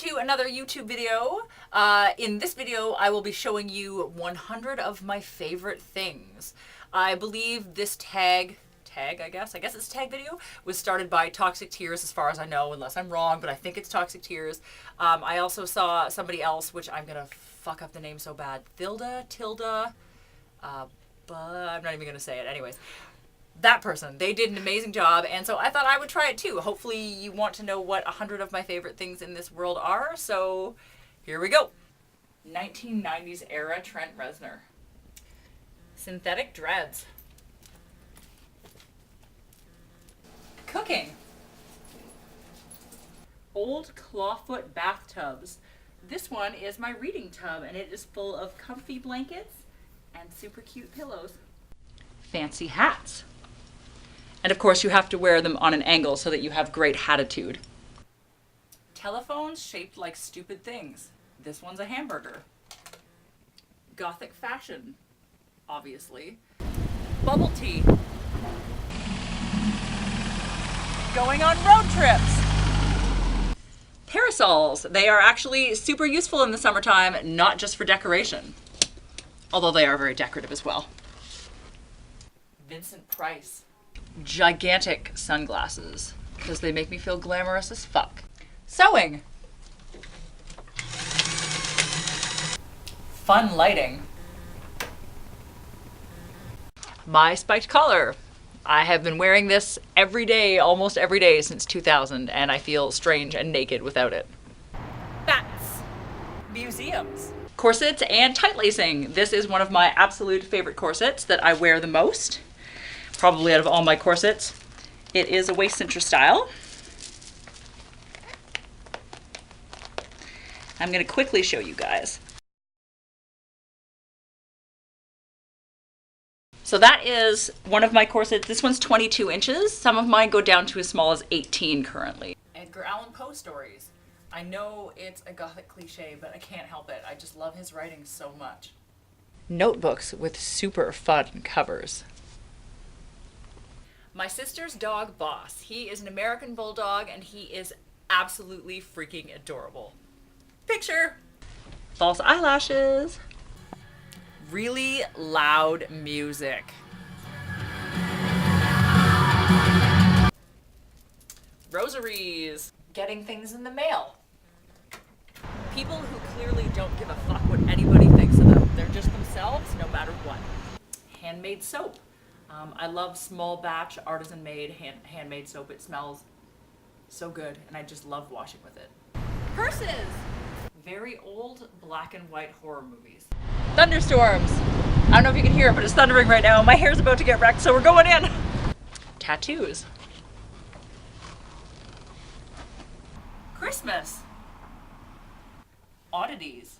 to another YouTube video. In this video, I will be showing you 100 of my favorite things. I believe this tag, I guess it's a tag video, was started by Toxic Tears as far as I know, unless I'm wrong, but I think it's Toxic Tears. I also saw somebody else, which I'm gonna fuck up the name so bad. Tilda, but I'm not even gonna say it. Anyways, that person, they did an amazing job, and so I thought I would try it too. Hopefully you want to know what 100 of my favorite things in this world are, so here we go. 1990s era Trent Reznor. Synthetic dreads. Cooking. Old clawfoot bathtubs. This one is my reading tub, and it is full of comfy blankets and super cute pillows. Fancy hats. And of course you have to wear them on an angle so that you have great hatitude. Telephones shaped like stupid things. This one's a hamburger. Gothic fashion, obviously. Bubble tea. Going on road trips. Parasols. They are actually super useful in the summertime, not just for decoration. Although they are very decorative as well. Vincent Price. Gigantic sunglasses, because they make me feel glamorous as fuck. Sewing. Fun lighting. My spiked collar. I have been wearing this every day, almost every day since 2000, and I feel strange and naked without it. Bats. Museums. Corsets and tight lacing. This is one of my absolute favorite corsets that I wear the most. Probably out of all my corsets. It is a waist cincher style. I'm going to quickly show you guys. So that is one of my corsets. This one's 22 inches. Some of mine go down to as small as 18 currently. Edgar Allan Poe stories. I know it's a gothic cliche, but I can't help it. I just love his writing so much. Notebooks with super fun covers. My sister's dog, Boss. He is an American Bulldog, and he is absolutely freaking adorable. Picture! False eyelashes. Really loud music. Rosaries. Getting things in the mail. People who clearly don't give a fuck what anybody thinks of them. They're just themselves, no matter what. Handmade soap. I love small batch, artisan made, handmade soap. It smells so good, and I just love washing with it. Purses! Very old black and white horror movies. Thunderstorms! I don't know if you can hear it, but it's thundering right now. My hair's about to get wrecked, so we're going in! Tattoos. Christmas. Oddities.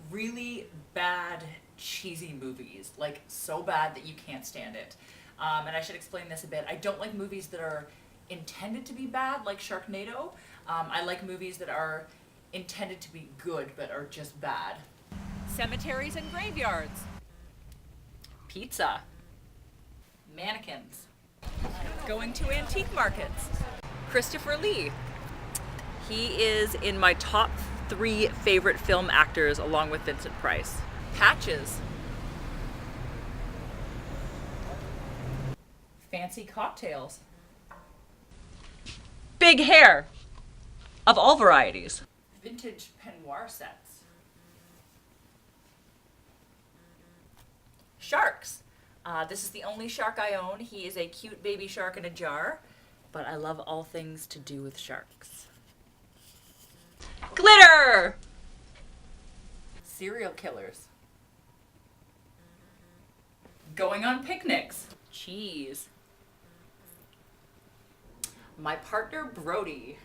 Really bad, cheesy movies. Like, so bad that you can't stand it. And I should explain this a bit. I don't like movies that are intended to be bad, like Sharknado. I like movies that are intended to be good, but are just bad. Cemeteries and graveyards. Pizza. Mannequins. Going to antique markets. Christopher Lee. He is in my top 3 favorite film actors, along with Vincent Price. Patches. Fancy cocktails. Big hair of all varieties. Vintage peignoir sets. Sharks. This is the only shark I own. He is a cute baby shark in a jar, but I love all things to do with sharks. Glitter! Serial killers. Going on picnics. Cheese. My partner, Brody.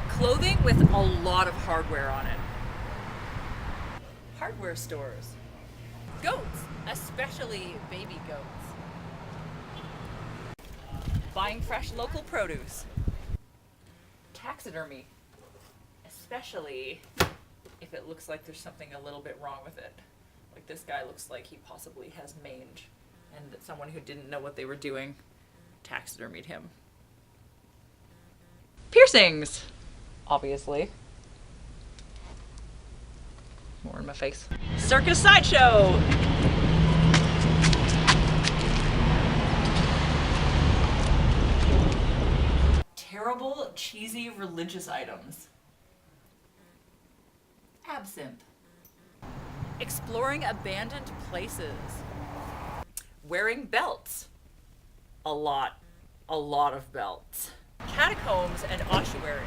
Clothing with a lot of hardware on it. Hardware stores. Goats, especially baby goats. Buying fresh local produce. Taxidermy, especially if it looks like there's something a little bit wrong with it. Like this guy looks like he possibly has mange and that someone who didn't know what they were doing taxidermied him. Piercings! Obviously. More in my face. Circus sideshow! Terrible, cheesy religious items. Absinthe. Exploring abandoned places. Wearing belts. A lot of belts. Catacombs and ossuaries.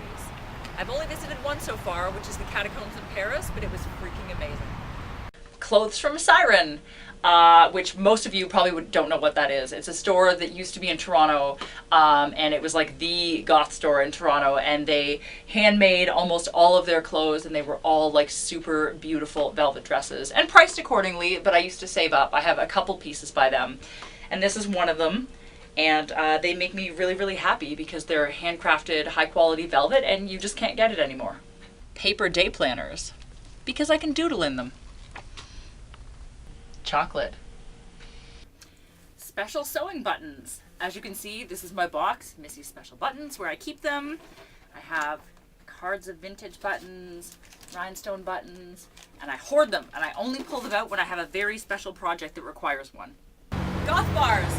I've only visited one so far, which is the catacombs in Paris, but it was freaking amazing. Clothes from Siren, which most of you probably don't know what that is. It's a store that used to be in Toronto, and it was like the goth store in Toronto, and they handmade almost all of their clothes, and they were all like super beautiful velvet dresses, and priced accordingly, but I used to save up. I have a couple pieces by them, and this is one of them. And they make me really, really happy because they're handcrafted, high quality velvet, and you just can't get it anymore. Paper day planners, because I can doodle in them. Chocolate. Special sewing buttons. As you can see, this is my box, Missy's Special Buttons, where I keep them. I have cards of vintage buttons, rhinestone buttons, and I hoard them, and I only pull them out when I have a very special project that requires one. Goth bars.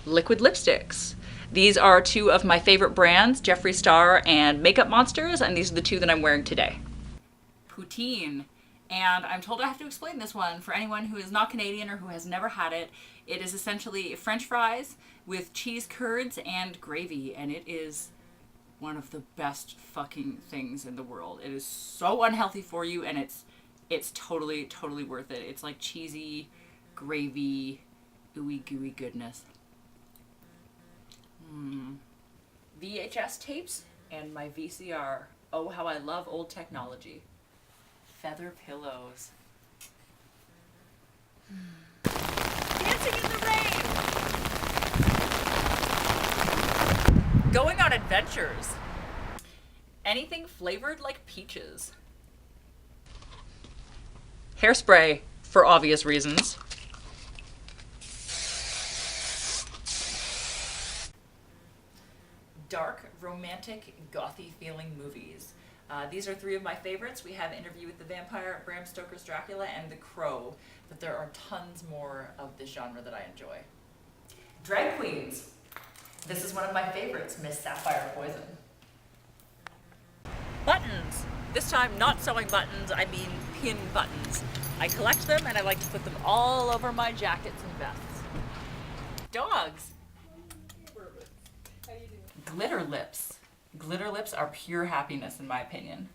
Liquid lipsticks. These are two of my favorite brands, Jeffree Star and Makeup Monsters, and these are the two that I'm wearing today. Poutine. And I'm told I have to explain this one for anyone who is not Canadian or who has never had it. It is essentially French fries with cheese curds and gravy, and it is one of the best fucking things in the world. It is so unhealthy for you, and it's totally, totally worth it. It's like cheesy, gravy, ooey gooey goodness. VHS tapes and my VCR. Oh, how I love old technology. Feather pillows. Dancing in the rain! Going on adventures. Anything flavored like peaches. Hairspray, for obvious reasons. Dark, romantic, gothy feeling movies. These are three of my favorites. We have Interview with the Vampire, Bram Stoker's Dracula, and The Crow, but there are tons more of this genre that I enjoy. Drag queens. This is one of my favorites, Miss Sapphire Poison. Buttons. This time not sewing buttons, I mean pin buttons. I collect them and I like to put them all over my jackets and vests. Dogs. Glitter lips. Glitter lips are pure happiness in my opinion.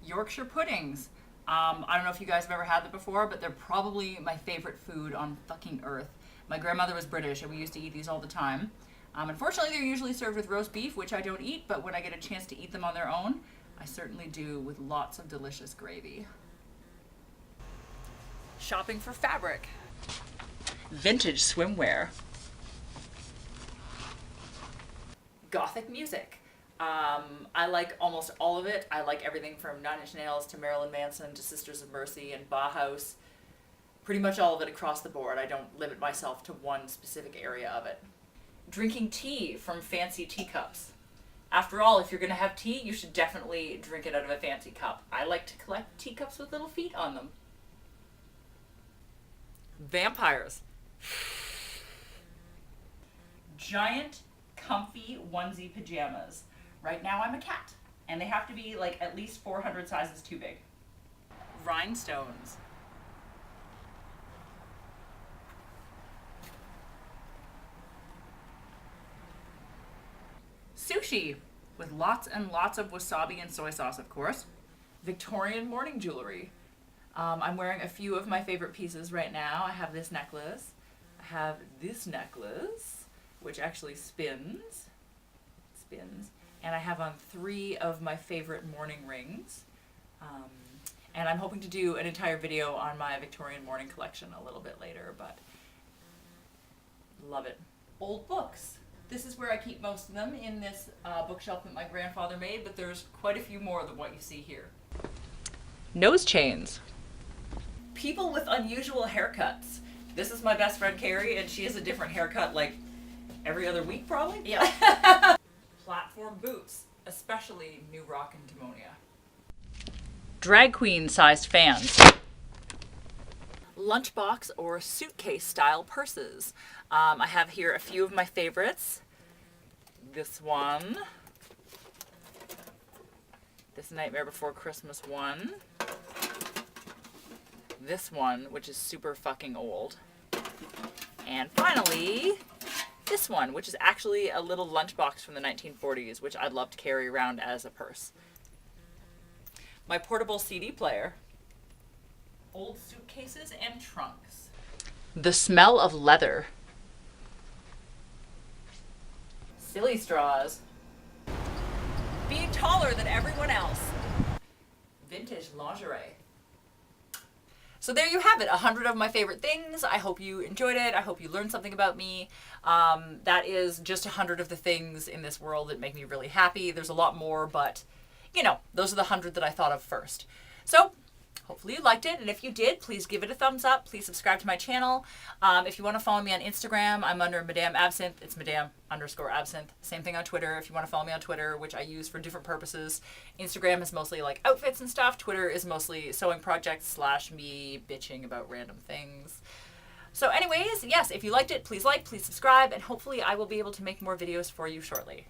Yorkshire puddings. I don't know if you guys have ever had them before, but they're probably my favorite food on fucking earth. My grandmother was British and we used to eat these all the time. Unfortunately, they're usually served with roast beef, which I don't eat, but when I get a chance to eat them on their own, I certainly do with lots of delicious gravy. Shopping for fabric. Vintage swimwear. Gothic music. I like almost all of it. I like everything from Nine Inch Nails to Marilyn Manson to Sisters of Mercy and Bauhaus. Pretty much all of it across the board. I don't limit myself to one specific area of it. Drinking tea from fancy teacups. After all, if you're going to have tea, you should definitely drink it out of a fancy cup. I like to collect teacups with little feet on them. Vampires. Giant, comfy onesie pajamas. Right now I'm a cat, and they have to be like at least 400 sizes too big. Rhinestones. Sushi, with lots and lots of wasabi and soy sauce, of course. Victorian morning jewelry. I'm wearing a few of my favorite pieces right now. I have this necklace. I have this necklace, which actually spins. And I have on 3 of my favorite morning rings. And I'm hoping to do an entire video on my Victorian morning collection a little bit later, but love it. Old books. This is where I keep most of them, in this bookshelf that my grandfather made, but there's quite a few more than what you see here. Nose chains. People with unusual haircuts. This is my best friend Carrie, and she has a different haircut like every other week probably. Yeah. Platform boots, especially New Rock and Demonia. Drag queen sized fans. Lunchbox or suitcase style purses. I have here a few of my favorites. This one. This Nightmare Before Christmas one. This one, which is super fucking old. And finally, this one, which is actually a little lunchbox from the 1940s, which I'd love to carry around as a purse. My portable CD player. Old suitcases and trunks. The smell of leather. Silly straws. Being taller than everyone else. Vintage lingerie. So there you have it, 100 of my favorite things. I hope you enjoyed it. I hope you learned something about me. That is just 100 of the things in this world that make me really happy. There's a lot more, but you know, those are the 100 that I thought of first. So hopefully you liked it, and if you did, please give it a thumbs up. Please subscribe to my channel. If you want to follow me on Instagram, I'm under Madame Absinthe. It's Madame_Absinthe. Same thing on Twitter. If you want to follow me on Twitter, which I use for different purposes. Instagram is mostly like outfits and stuff. Twitter is mostly sewing projects / me bitching about random things. So anyways, yes, if you liked it, please like, please subscribe, and hopefully I will be able to make more videos for you shortly.